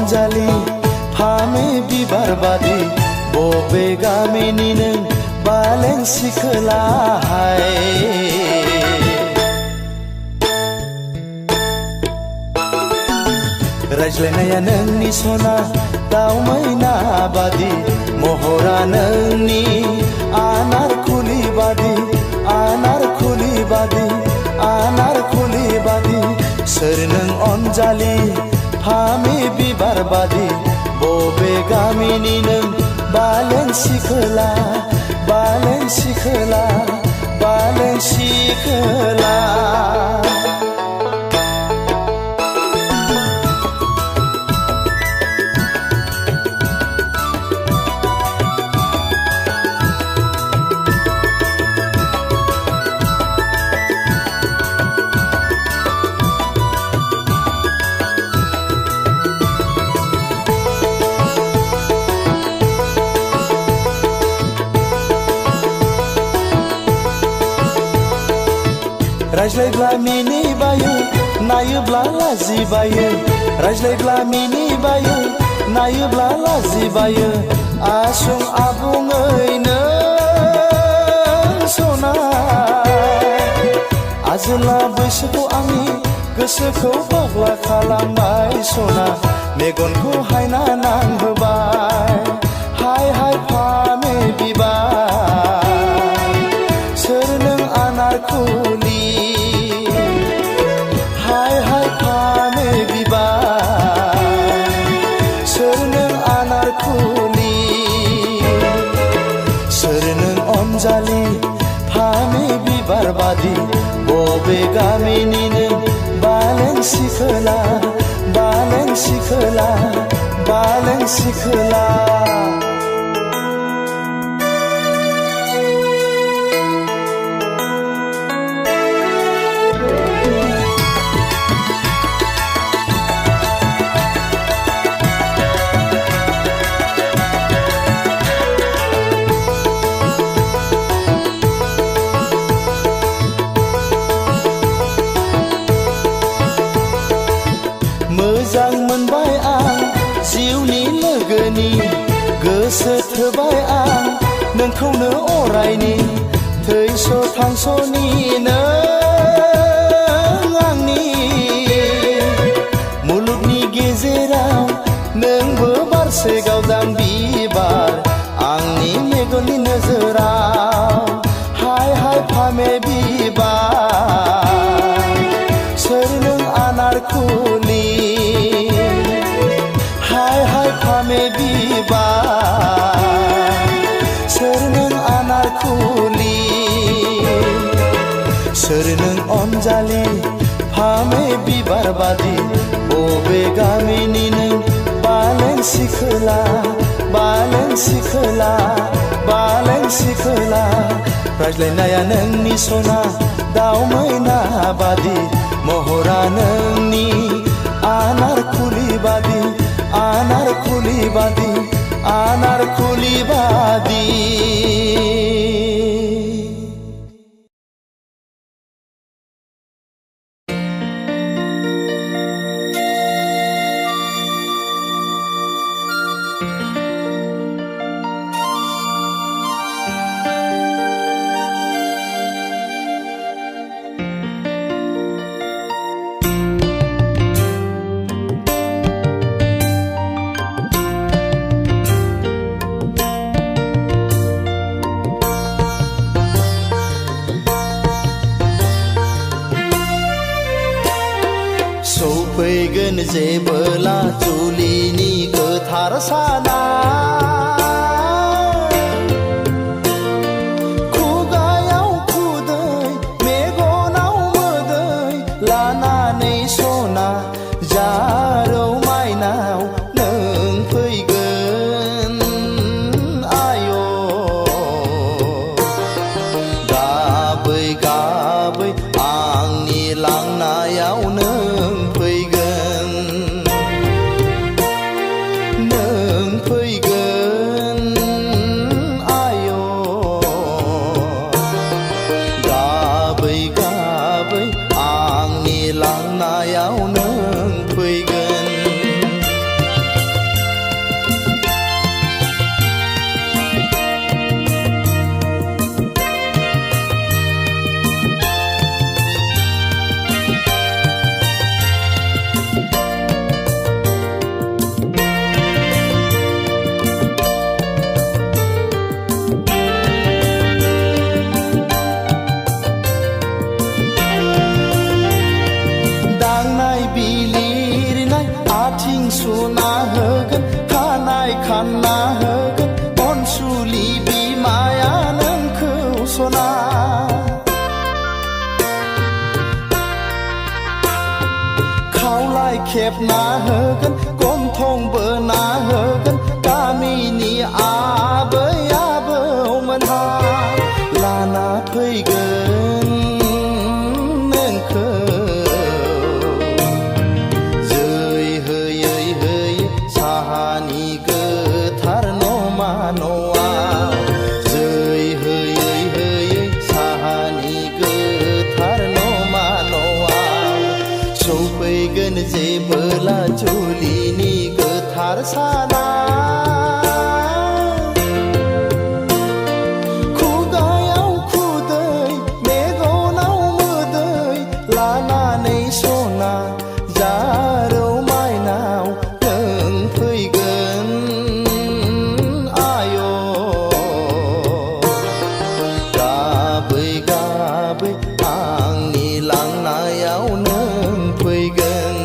अनजालि फामे बिबार बादि बबे गामिनि नों बालें सिखोलाहाय रायज्लायनाया नोंनि सना दाउ मैना बादि महरा नोंनि आनारखुलि बादि आनारखुलि बादि आनारखुलि बादि सोर नों अनजालि फामे बिबार बादि बबे गामिनि नों बालें सिखोला बालें सिखोला बालें सिखोला रायज्लायब्ला मिनिबायो नायोब्ला लाजिबायो रायज्लायब्ला मिनिबायो नायोब्ला लाजिबायो आसुं आबुङै नों सना आजोला बैसोखौ आंनि गोसोखौ फाग्ला खालामबाय सना मेगनखौ हायना नांहोबाय हाय हाय फामे बिबार सोर नों आनारखुलि हाय हाय फामे बिबार सोर नों आनारखुलि सोर नों अनजालि फामे बिबार बादि बबे गामिनि नों बालें सिखोला बालें सिखोला बालें सिखोला मोजां मोनबाय आं जिउनि लोगोनि गोसो थोबाय आं नोंखौनो अरायनि थैस' थांस'नि नों आंनि मुलुगनि गेजेराव नोंबो बारसे गावदां बिबार आंनि मेगननि नोजोराव हाय हाय फामे बिबार सोर नों आनारखुलि हाय हाय फामे बिबार सोर नों आनारखुलि सोर नों अनजालि फामे बिबार बादि बबे गामिनि नों बालें सिखोला बालें सिखोला बालें सिखोला रायज्लायनाया नोंनि सना दाउ मैना बादि महरा नोंनि आनारखुलि बादि आनारखुलि बादि आनारखुलि बादि सौफैगोन जेबोला जुलिनि गोथार साना खुगायाव खुदै मेगनाव मोदै लानानै सना जारौ माइनाव नों फैगोन आय' गाबै गाबै आंनि लांनायाव नों फैगोन सना खावलाय खेबना होगोन गन्थंबो ना होगोन गामिनि आबै आबौमोनहा लाना फैगोन नोंखौ जै होयै होयै साहानि गोथार नमा न'आव जै होयै होयै साहानि गोथार नमा न'आव सौफैगोन जेबोला जुलिनि गोथार साना खुगायाव खुदै मेगनाव मोदै लानानै सना जारौ माइनाव नों फैगोन आय' गाबै गाबै आंनि लांनायाव नों फैगोन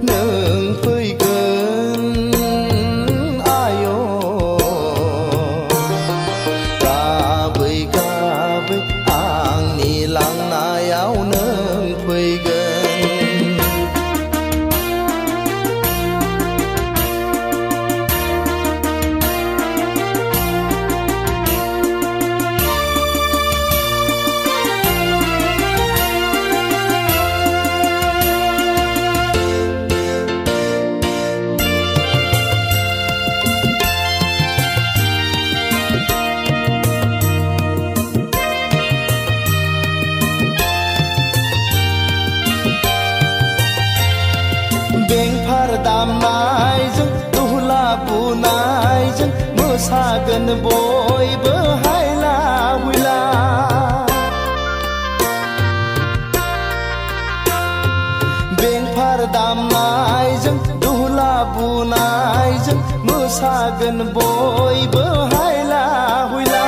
नों फैगोन आय' गाबै गाबै आंनि लांनायाव नों फैगोन बेंफार दामनायजों दुहला बुनायजों मोसागोन बयबो हायला हुइला बेंफार दामनायजों दुहला बुनायजों मोसागोन बयबो हायला हुइला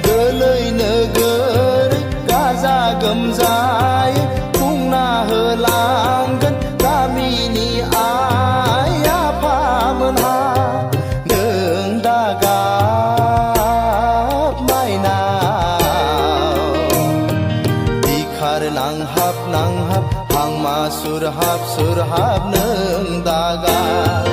गोलै नोगोरै गाजा गोमजायै खुंना होलांगोन गामिनि आइ आफामोनहा नों दागाब माइनाव बिखार नांहाब नांहाब हांमा सुरहाब नों दागाब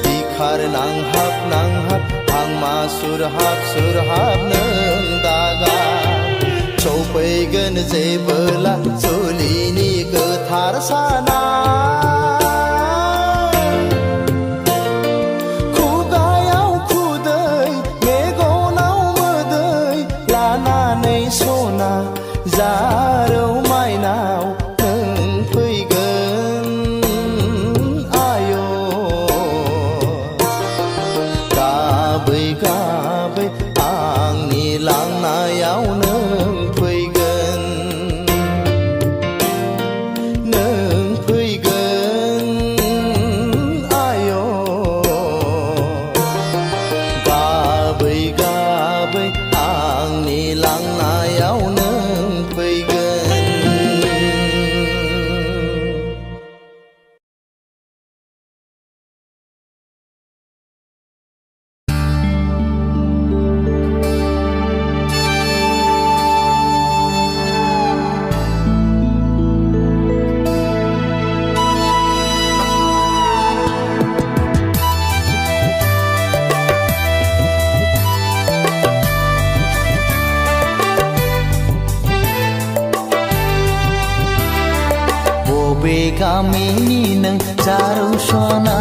बिखार नांहाब नांहाब हांमा सुरहाब नों दागाब सौफैगोन जेबोला जुलिनि गोथार साना खुगायाव खुदै मेगनाव मोदै लानानै सना जारौ माइनाव नों फैगोन आय' गाबै गाबै आंनि लांनायाव नों फैगोन नों फैगोन आय' गाबै गाबै आंनि लांनायाव नों फैगोन बबे गामिनि नों जारौ सना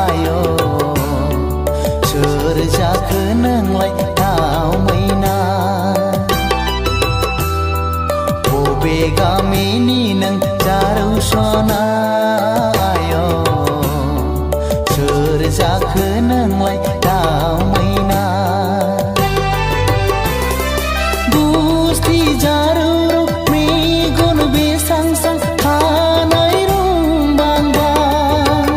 आय' सोर जाखो नोंलाय दाव मैना बबे गामिनि नों जारौ सना आय' सोर जाखो नोंलाय दाव मैना गुस्थि जारौ मेगन बेसां सां खानाय रुंबां बां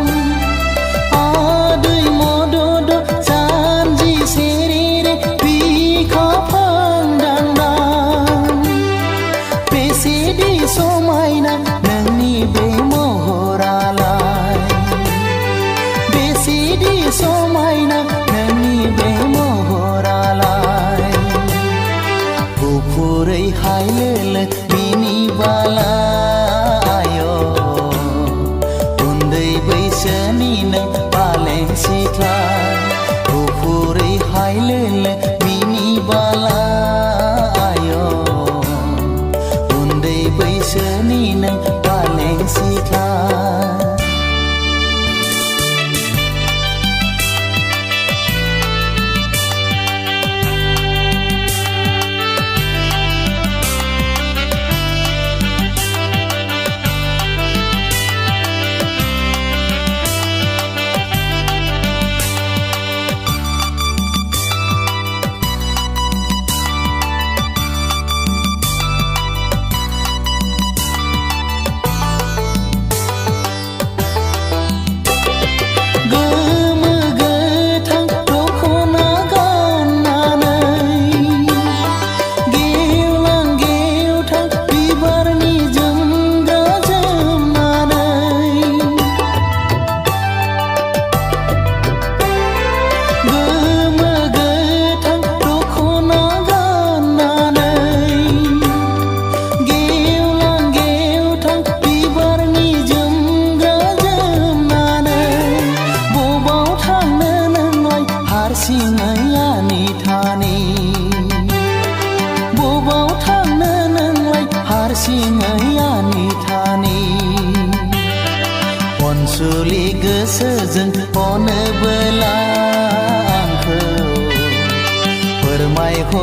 आदै मदद जानजि सेरेरे बिखा फांदांदां बेसेदि समायना नोंनि बे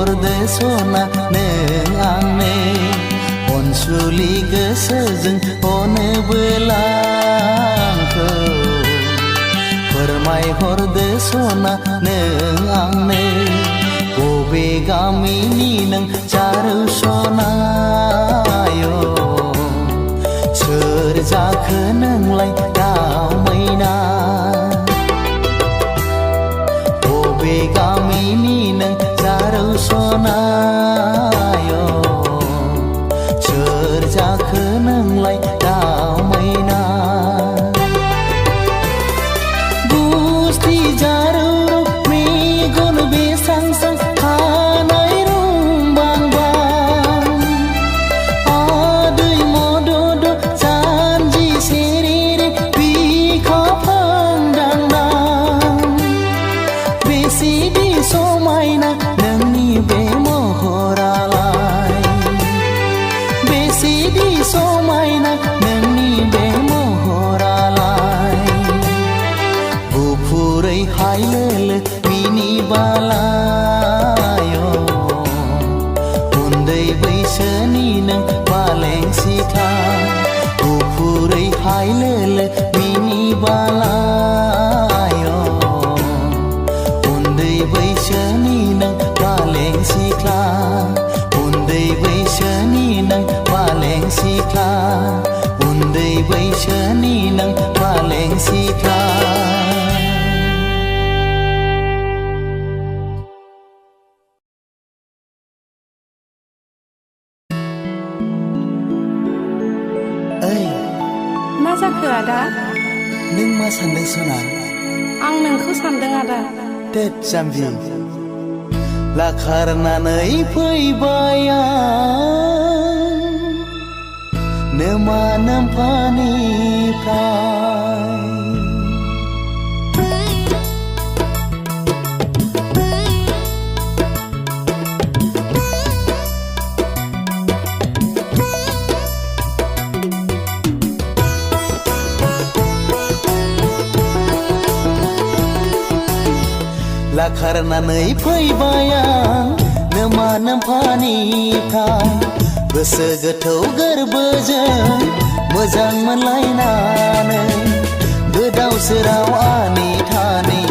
हरदो सना नों आंनो अनसुलि गोसोजों अनोबोला आंखौ फोरमायहरदो सना नों आंनो बबे गामिनि नों जारौ सनाय सोर जाखो नोंलाय दाव मैना बबे गामिनि नों जारौ सनाय सोर जाखो नोंलाय दाव मैना गुस्थि जारौ मेगन बेसां सां खानाय रुंबांबां आदै मदद जानजि सेरेरे बिखा फांदांदां बेसेदि समायना नोंनि बे महरालाय बेसेदि समायना नोंनि बे महरालाय गुफुरै हायलोलो मिनिबालाय उन्दै बैसोनि नों बालें सिख्ला गुफुरै हायलोलो मिनिबालाय उन्दै बैसोनि नों बालें सिख्ला उन्दै बैसोनि नों बालें सिख्ला उन्दै बैसोनि नों बालें सिख्ला ओइ मा जाखो आदा? नों मा सानदों सना? आं नोंखौ सानदों आदा। देत जाम्बि लाखारनानै फैबाय आं नोमा नोम्फानिफ्राय लाखारनानै फैबाय आं नोमा नोम्फानिफ्राय गोसो गोथौ गोरबोजों मोजां मोनलायनानै गोदाव सोराव आनि थानि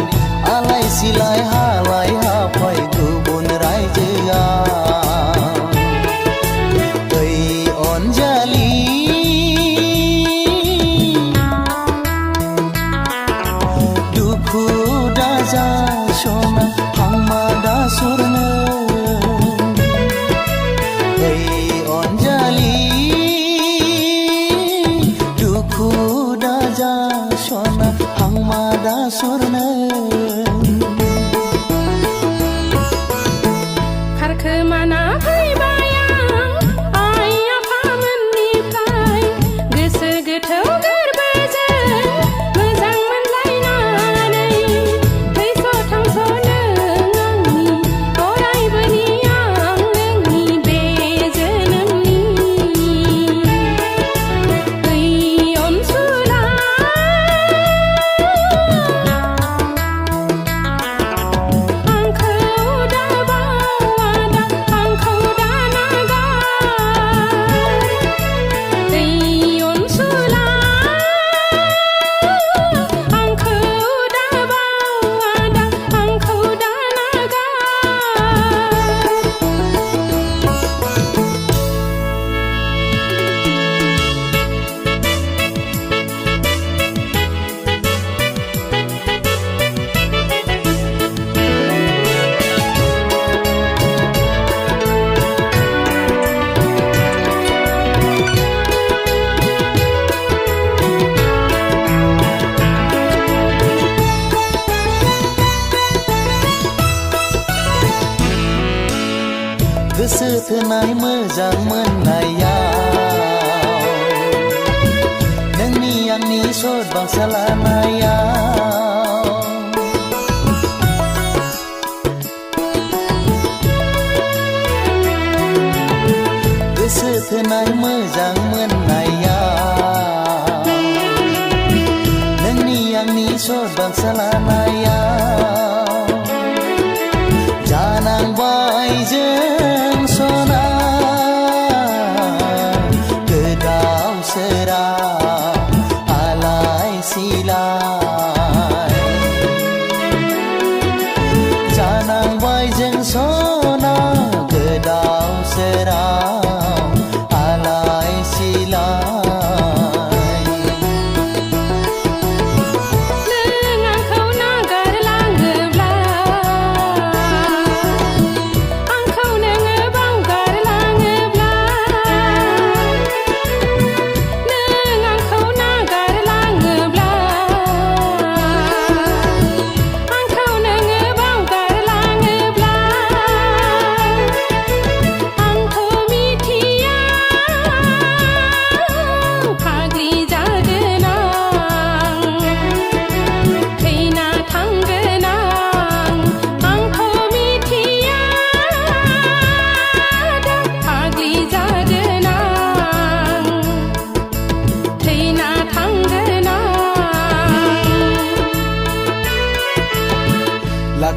आलाय सिलाय हालाय हाफाय गुबुन रायजोआव ओइ अनजालि दुखु दाजा सना हांमा दा सरनो ओइ अनजालि दुखु दाजा सना हांमा दा सरनो खारखोमाना फैबाय आं आइ आफामोननिफ्राय गोसो गोथौ गोरबोजों मोजां मोनलायनानै थैस' थांस' नों आंनि अरायबोनि आं नोंनि बे जोनोमनि ओइ अनसुला आंखौ दाबाव आदा आंखौ दानागार ओइ अनसुला आंखौ दाबाव आदा आंखौ गोसो थोनाय मोजां मोननायाव नोंनि आंनि सद बांसा लानायाव गोसो थोनाय मोजां मोननायाव नोंनि आंनि सद बांसा लानायाव जानांबाय जों नों सना गोदाव सोराव आलाय सिलाय जानांबाय जों सना गोदाव सोराव आलाय सिलाय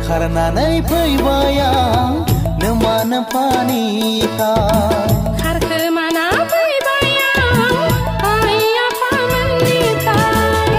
खारनानै फैबाय आं नोमा नोम्फानिफ्राय खारखोमाना फैबाय आं आइ आफामोननिफ्राय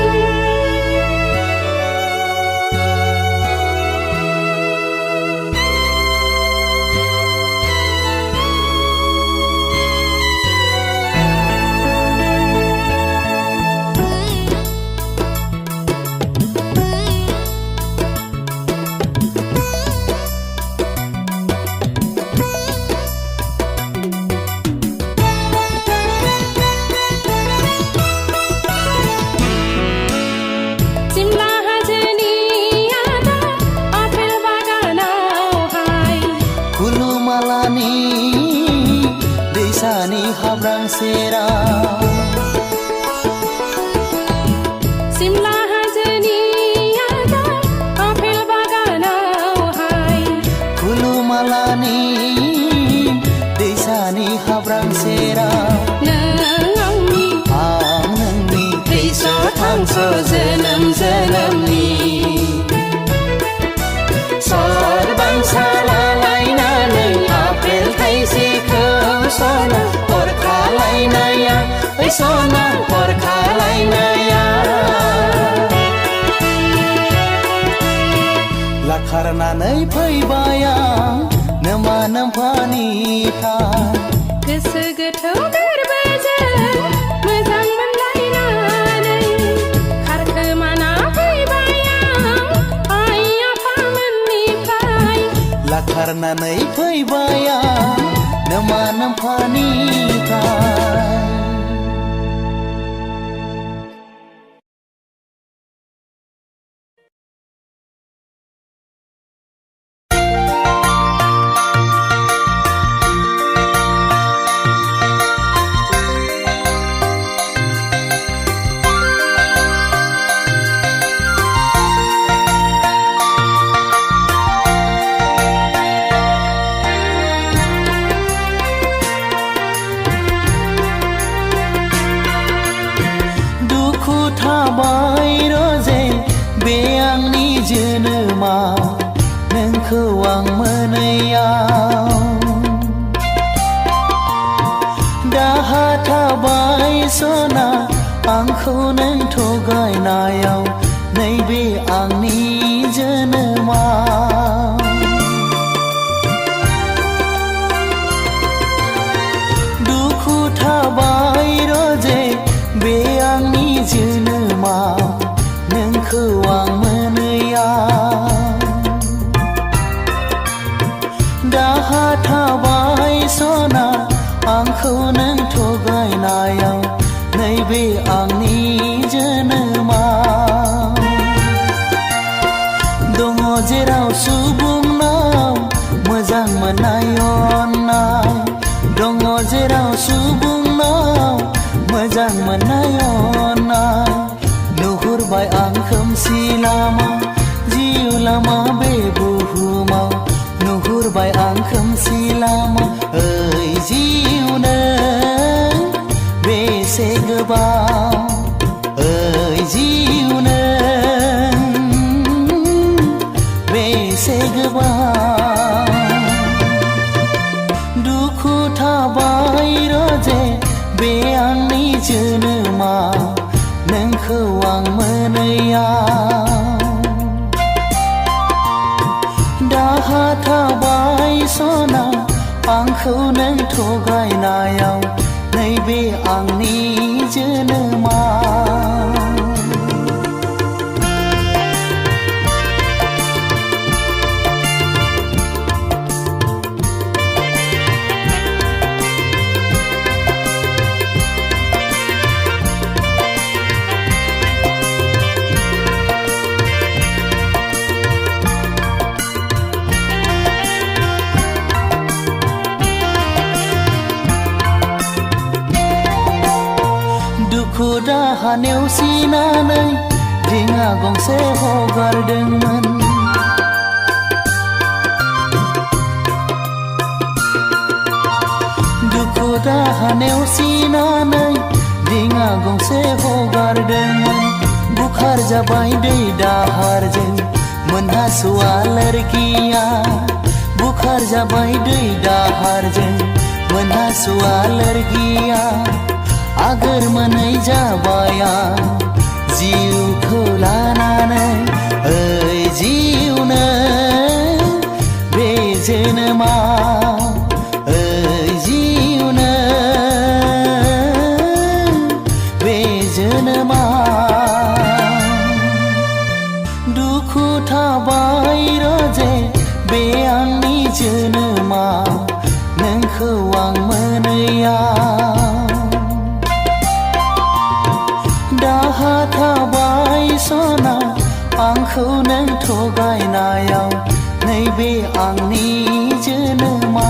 दैसानि हाब्रां सेराव सिमला हाजोनि आदा आफेल बागानावहाय खुलुमालानि दैसानि हाब्रां सेराव नों आंनि आं नोंनि थैस' थांस' जोनोम जोनोमनि सरबांसा लालायनानै आफेल थाइसेखौ सना हरखालायनाया ओइ सना हरखालायनाया लाखारनानै फैबाय आं नोमा नोम्फानिफ्राय गोसो गोथौ गोरबोजों मोजां मोनलायनानै खारखोमाना फैबाय आं आइ आफामोननिफ्राय लाखारनानै फैबाय आं नोमा नोम्फानिफ्राय थाबाय रोजे बे आंनि जोनोमा नोंखौ आं मोनैयाव दाहा थाबाय सना आंखौ नों थगायनायाव नैबे आंनि जोनोमा दुखु थाबाय रोजे बे आंनि जोनोमा नोंखौ आं मोनैयाव दाहा थाबाय सना आंखौ नों थगायनायाव नैबे आंनि जोनोमा दङ जेराव सुबुंनाव मोजां मोननाय अननाय दङ जेराव सुबुंनाव मोजां मोननाय अननाय नुहुरबाय आं खोमसि लामा जिउ लामा बे बुहुमाव नुहुरबाय आं खोमसि लामा ओइ जिउ नों बेसे गोबाव ओइ जिउ नों बेसे गोबाव थाबाय रजे बे आंनि जोनोमा नोंखौ आं मोनैयाव दाहा थाबाय सना आंखौ नों थगायनायाव नैबे आंनि जोनोमा दुखु दाहा नेवसिनानै दिङा गंसे हगारदोंमोन दुखु दाहा नेवसिनानै दिङा गंसे हगारदोंमोन बुखार जाबाय दै दाहारजों मोनहास'आ लोरगिया बुखार जाबाय दै दाहारजों मोनहास'आ लोरगिया आगोर मोनै जाबाय आं जिउखौ लानानै ओइ जिउनो बे जोनोमाव ओइ जिउनो बे जोनोमाव दुखु थाबाय रजे बे आंनि जोनोमा नोंखौ आं मोनैयाव दाहा थाबाय सना आंखौ नों थगायनायाव नैबे आंनि जोनोमा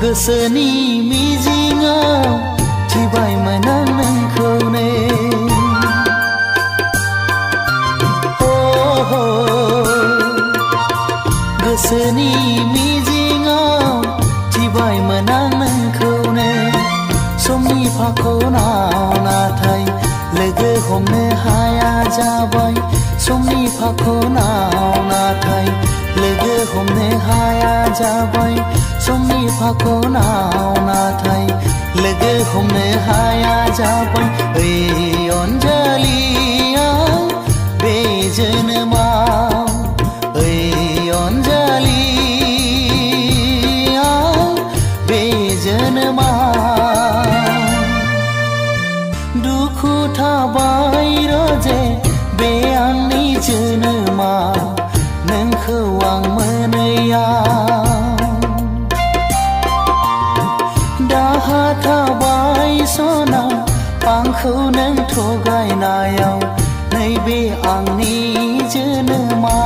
गोसोनि मिजिङाव थिबायमोन आं नोंखौनो गोसोनि मिजिङाव थिबायमोन आं नोंखौनो समनि फाखनाव नाथाय लोगो हमनो हाया जाबाय समनि फाखनाव नाथाय लोगो हमनो हाया जाबाय समनि फाखनाव नाथाय लोगो हमनो हाया जाबाय ओइ अनजालिया बे जोनोमाव ओइ अनजालिया बे जोनोमाव दुखु थाबाय रजे बे आंनि जोनोमा नोंखौ आं मोनैयाव दाहा थाबाय सना आंखौ नों थगायनायाव नैबे आंनि जोनोमा